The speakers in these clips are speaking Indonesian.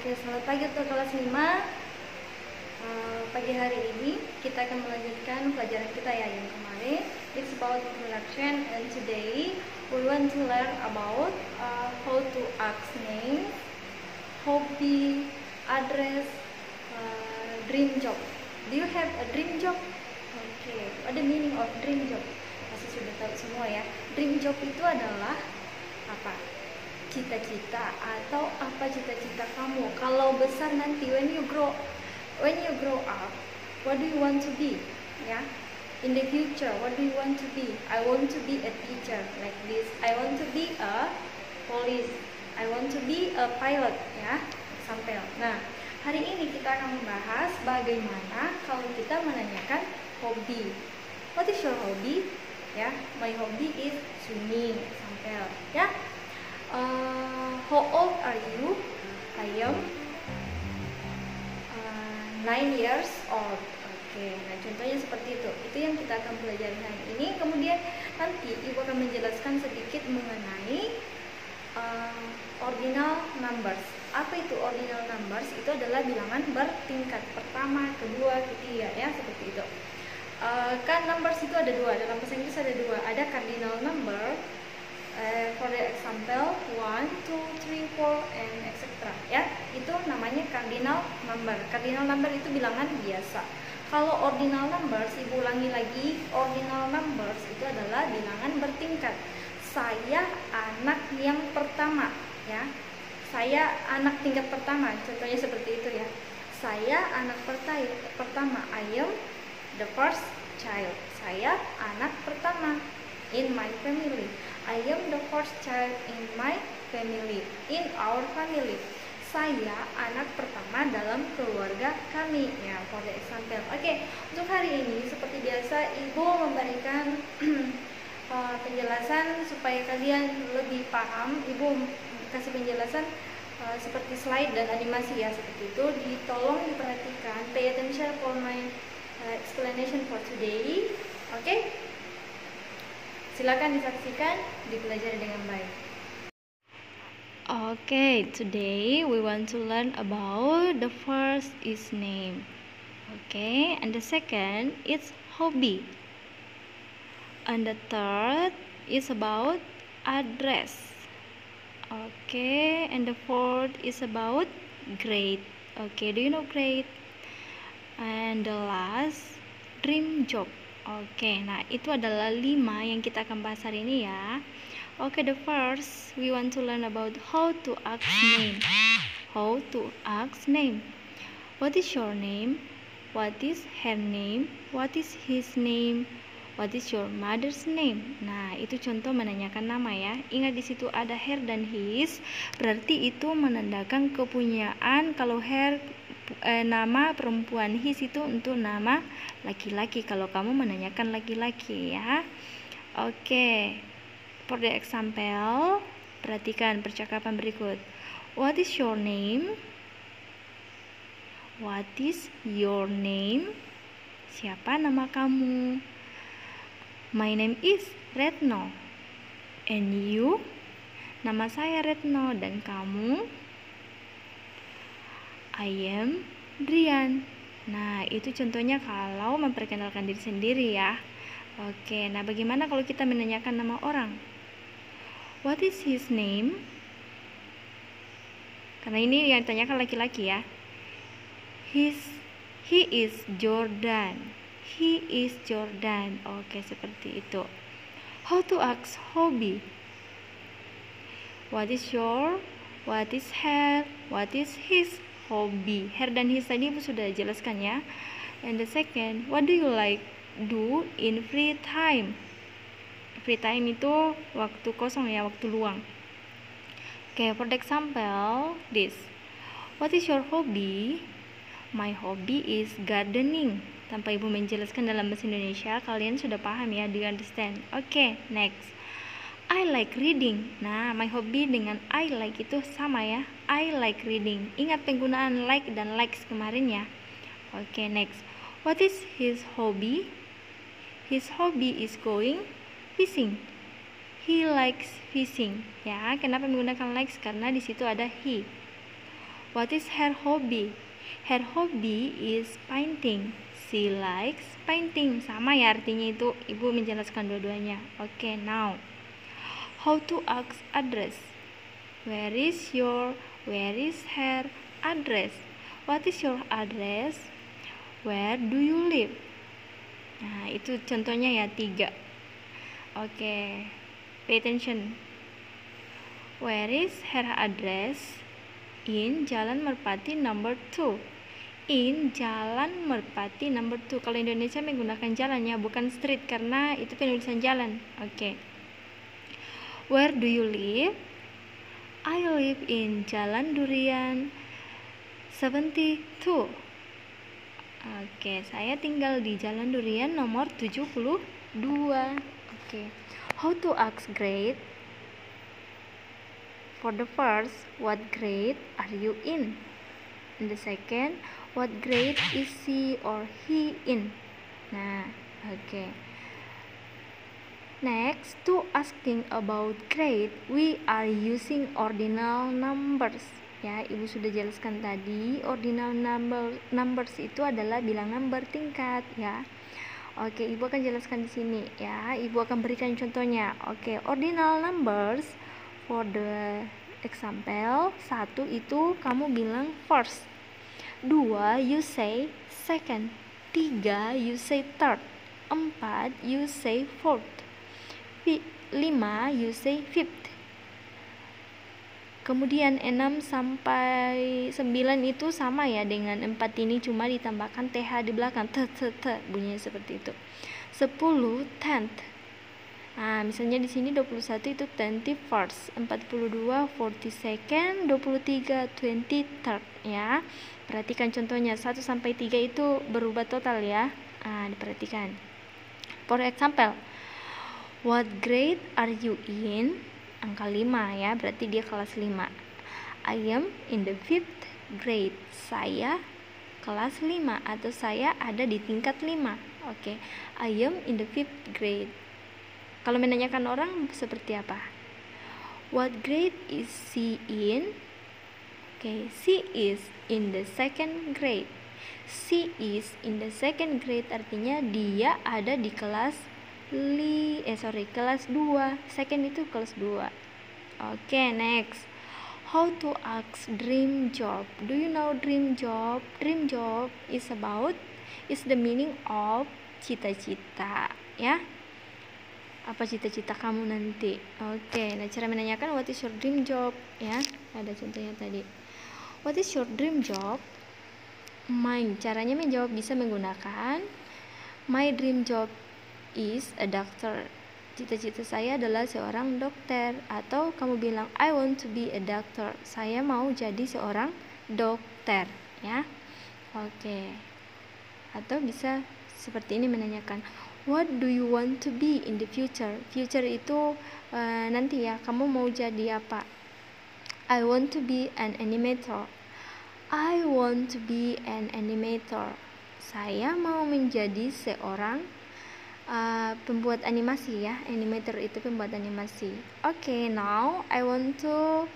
Oke, selamat pagi untuk kelas 5. Pagi hari ini kita akan melanjutkan pelajaran kita ya yang kemarin. It's about introduction, and today we want to learn about how to ask name, hobby, address, dream job. Do you have a dream job? Okay, what the meaning of dream job? Pasti sudah tahu semua ya. Dream job itu adalah apa? Cita-cita atau apa cita-cita kamu kalau besar nanti, when you grow up, what do you want to be? Ya, in the future, what do you want to be? I want to be a teacher, like this. I want to be a police. I want to be a pilot, ya, sampai. Nah, hari ini kita akan membahas bagaimana kalau kita menanyakan hobi. What is your hobby? Ya, my hobby is swimming, sampai. Ya. How old are you? I am 9 years old. Oke, nah contohnya seperti itu. Itu yang kita akan pelajari hari ini. Kemudian nanti Ibu akan menjelaskan sedikit mengenai ordinal numbers. Apa itu ordinal numbers? Itu adalah bilangan bertingkat, pertama, kedua, ketiga, ya, seperti itu. Kan numbers itu ada dua, dalam bahasa Inggris ada dua. Ada cardinal number, for the example 1, 2, 3, 4 and etc. Ya, itu namanya cardinal number. Cardinal number itu bilangan biasa. Kalau ordinal numbers, Ibu ulangi lagi, ordinal numbers itu adalah bilangan bertingkat. Saya anak yang pertama, ya. Saya anak tingkat pertama, contohnya seperti itu ya. Saya anak pertama, I am the first child. Saya anak pertama in my family. I am the first child in my family, in our family. Saya anak pertama dalam keluarga kami, ya, for the example. Oke, untuk hari ini seperti biasa Ibu memberikan penjelasan supaya kalian lebih paham. Ibu kasih penjelasan seperti slide dan animasi, ya, seperti itu. Tolong diperhatikan, pay attention for my explanation for today. Oke? Silakan disaksikan, dipelajari dengan baik. Okay, today we want to learn about the first is name. Okay, and the second is hobby. And the third is about address. Okay, and the fourth is about grade. Okay, do you know grade? And the last, dream job. Oke, nah itu adalah 5 yang kita akan bahas hari ini ya. Oke, the first we want to learn about how to ask name. How to ask name. What is your name? What is her name? What is his name? What is your mother's name? Nah, itu contoh menanyakan nama ya. Ingat di situ ada her dan his, berarti itu menandakan kepunyaan. Kalau her nama perempuan, his itu untuk nama laki-laki kalau kamu menanyakan laki-laki ya. Oke, for the example, perhatikan percakapan berikut. What is your name? What is your name? Siapa nama kamu? My name is Retno. And you? Nama saya Retno. Dan kamu? I am Drian. Nah, itu contohnya kalau memperkenalkan diri sendiri ya. Oke, nah bagaimana kalau kita menanyakan nama orang? What is his name? Karena ini yang ditanyakan laki-laki ya. He is Jordan. He is Jordan. Oke, seperti itu. How to ask hobby? What is your? What is her? What is his hobby? Her dan his tadi Ibu sudah jelaskan ya. And the second, what do you like do in free time? Free time itu waktu kosong ya, waktu luang. Okay, for the example, this. What is your hobby? My hobby is gardening. Tanpa Ibu menjelaskan dalam bahasa Indonesia, kalian sudah paham ya, do you understand? Okay, next. I like reading. Nah, my hobby dengan I like itu sama ya. I like reading. Ingat penggunaan like dan likes kemarin ya. Oke, next. What is his hobby? His hobby is going fishing. He likes fishing. Ya, kenapa menggunakan likes? Karena di situ ada he. What is her hobby? Her hobby is painting. She likes painting. Sama ya artinya itu, Ibu menjelaskan dua-duanya. Oke, now. How to ask address? Where is her address? What is your address? Where do you live? Nah, itu contohnya ya 3. Oke, pay attention. Where is her address? In Jalan Merpati number 2. In Jalan Merpati number 2. Kalau Indonesia menggunakan jalan ya, bukan street karena itu penulisan jalan. Oke. Where do you live? I live in Jalan Durian 72. Oke, saya tinggal di Jalan Durian nomor 72. Oke. How to ask grade? For the first, what grade are you in? And the second, what grade is she or he in? Nah, oke. Next, to asking about grade, we are using ordinal numbers. Ya, Ibu sudah jelaskan tadi, ordinal numbers itu adalah bilangan bertingkat ya. Oke, Ibu akan jelaskan di sini ya. Ibu akan berikan contohnya. Oke, ordinal numbers for the example, 1 itu kamu bilang first, 2 you say second, 3 you say third, 4 you say fourth, 5 you say fifth. Kemudian 6 sampai 9 itu sama ya dengan 4 ini, cuma ditambahkan th di belakang, bunyinya seperti itu. 10 tenth. Nah, misalnya di sini 21 itu 21st, 42 42nd, 23 23rd ya. Perhatikan contohnya 1 sampai 3 itu berubah total ya. Nah, diperhatikan. For example, what grade are you in? Angka 5 ya, berarti dia kelas 5. I am in the 5th grade. Saya kelas 5 atau saya ada di tingkat 5. Oke. I am in the 5th grade. Kalau menanyakan orang seperti apa? What grade is she in? Oke, she is in the 2nd grade. She is in the 2nd grade artinya dia ada di kelas kelas 2. Second itu kelas 2. Oke, next. How to ask dream job? Do you know dream job? Dream job is the meaning of cita-cita ya. Apa cita-cita kamu nanti? Oke, nah cara menanyakan what is your dream job ya. Ada contohnya tadi. What is your dream job? Caranya menjawab bisa menggunakan my dream job is a doctor. Cita-cita saya adalah seorang dokter. Atau kamu bilang I want to be a doctor. Saya mau jadi seorang dokter ya. Oke. Atau bisa seperti ini menanyakan what do you want to be in the future? Future itu nanti ya, kamu mau jadi apa? I want to be an animator. I want to be an animator. Saya mau menjadi seorang pembuat animasi ya. Animator itu pembuat animasi. Oke, now I want to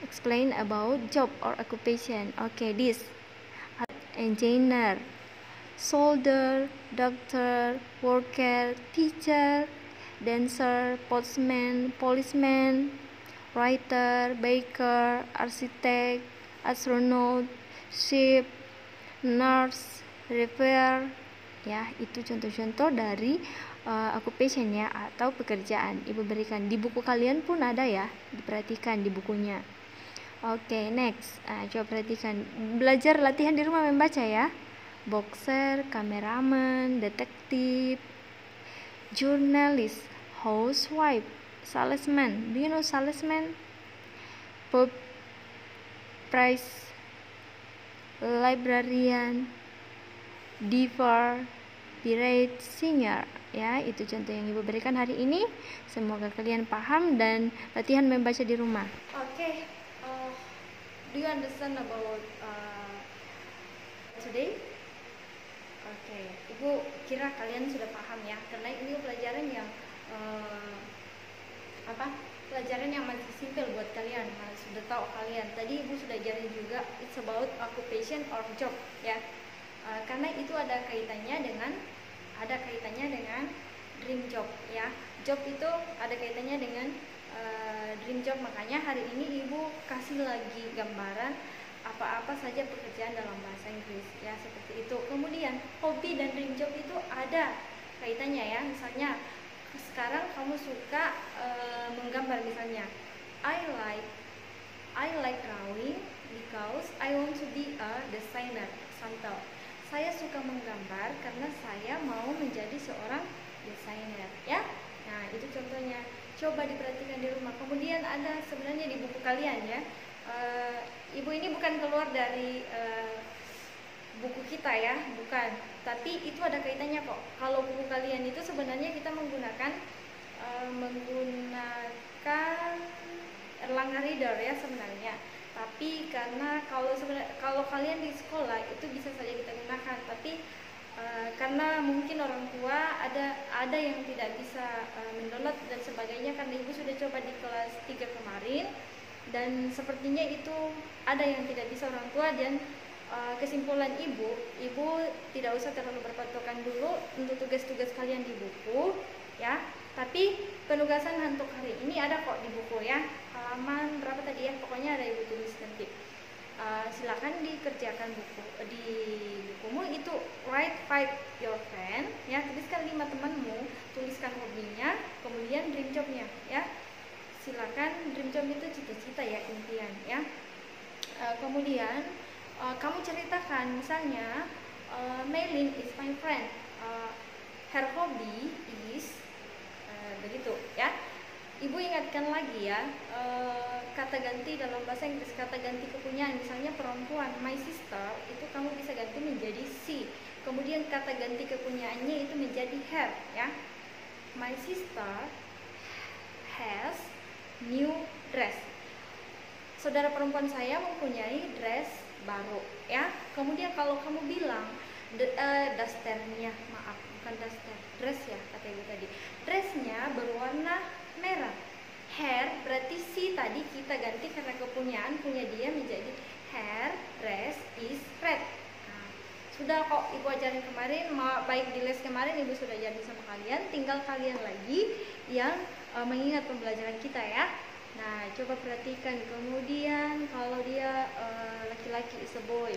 explain about job or occupation. Oke, this engineer, soldier, doctor, worker, teacher, dancer, postman, policeman, writer, baker, architect, astronaut, chef, nurse, repair ya. Itu contoh-contoh dari occupation ya, atau pekerjaan. Ibu berikan di buku kalian pun ada ya, diperhatikan di bukunya. Oke, next. Coba perhatikan, belajar latihan di rumah membaca ya. Boxer, kameraman, detektif, jurnalis, housewife, salesman. Do you know salesman? Pub price, librarian, diver, pirate, singer ya. Itu contoh yang Ibu berikan hari ini. Semoga kalian paham dan latihan membaca di rumah. Oke, do you understand about today? Oke, Ibu kira kalian sudah paham ya, karena ini pelajaran yang pelajaran yang masih simpel buat kalian. Nah, sudah tahu kalian. Tadi ibu sudah ajarin juga, it's about occupation or job ya. Karena itu ada kaitannya dengan dream job ya. Job itu ada kaitannya dengan dream job, makanya hari ini ibu kasih lagi gambaran apa-apa saja pekerjaan dalam bahasa Inggris ya, seperti itu. Kemudian hobi dan dream job itu ada kaitannya ya. Misalnya sekarang kamu suka menggambar, misalnya I like drawing because I want to be a designer. Contoh, saya suka menggambar karena saya mau menjadi seorang desainer ya. Nah, itu contohnya. Coba diperhatikan di rumah. Kemudian ada sebenarnya di buku kalian ya. Ibu ini bukan keluar dari buku kita ya, bukan. Tapi itu ada kaitannya kok. Kalau buku kalian itu sebenarnya kita menggunakan Erlangga Reader ya sebenarnya. Tapi karena kalau kalian di sekolah itu bisa saja kita gunakan. Tapi karena mungkin orang tua ada yang tidak bisa mendownload dan sebagainya, karena ibu sudah coba di kelas 3 kemarin dan sepertinya itu ada yang tidak bisa orang tua, dan kesimpulan ibu tidak usah terlalu berpatokan dulu untuk tugas-tugas kalian di buku ya, tapi penugasan untuk hari ini ada kok di buku ya, halaman berapa tadi ya, pokoknya ada ibu tulis nanti. Silakan dikerjakan di bukumu itu. Write 5 your friend ya, tuliskan 5 temanmu, tuliskan hobinya, kemudian dream jobnya ya. Silakan, dream job itu cita-cita ya, impian ya. Kemudian kamu ceritakan, misalnya Maylin is my friend, her hobby is begitu ya. Ibu ingatkan lagi ya, kata ganti dalam bahasa Inggris, kata ganti kepunyaan. Misalnya perempuan, my sister, itu kamu bisa ganti menjadi she. Kemudian kata ganti kepunyaannya itu menjadi her ya. My sister has new dress. Saudara perempuan saya mempunyai dress baru ya. Kemudian kalau kamu bilang dasternya, maaf bukan daster, dress ya kata ibu tadi, dressnya berwarna merah. Hair berarti si tadi kita ganti karena kepunyaan punya dia menjadi hair dress is red. Nah, sudah kok ibu ajarin kemarin, baik di les kemarin ibu sudah ajarin sama kalian, tinggal kalian lagi yang mengingat pembelajaran kita ya. Nah, coba perhatikan. Kemudian kalau dia laki-laki is a boy,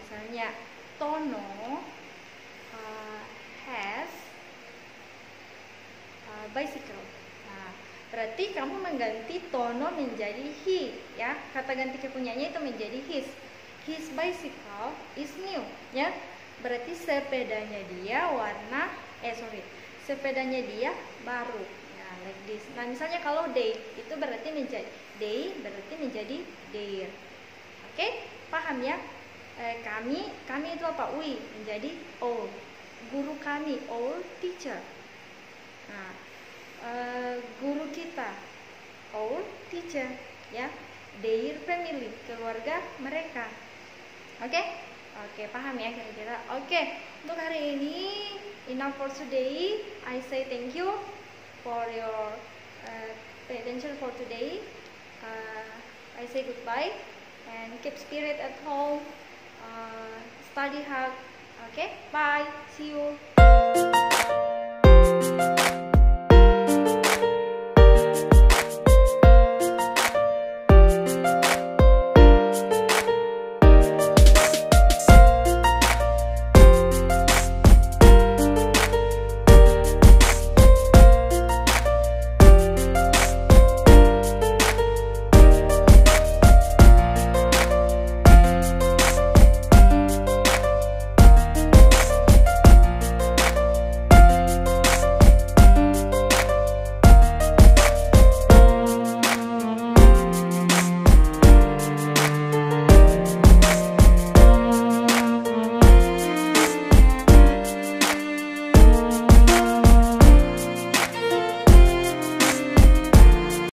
misalnya Tono has bicycle. Nah, berarti kamu mengganti Tono menjadi he ya. Kata ganti kepunyaannya itu menjadi his. His bicycle is new ya. Berarti sepedanya dia sepedanya dia baru. Ya, like this. Nah, misalnya kalau they itu berarti menjadi their. Oke, paham ya? Kami itu apa? We menjadi all. Guru kami, all teacher. Nah, guru kita, all teacher ya. Their family, keluarga mereka. Oke, paham ya kira-kira. Oke, untuk hari ini enough for today. I say thank you for your pay attention for today. I say goodbye and keep spirit at home. Study hard. Okay, bye. See you.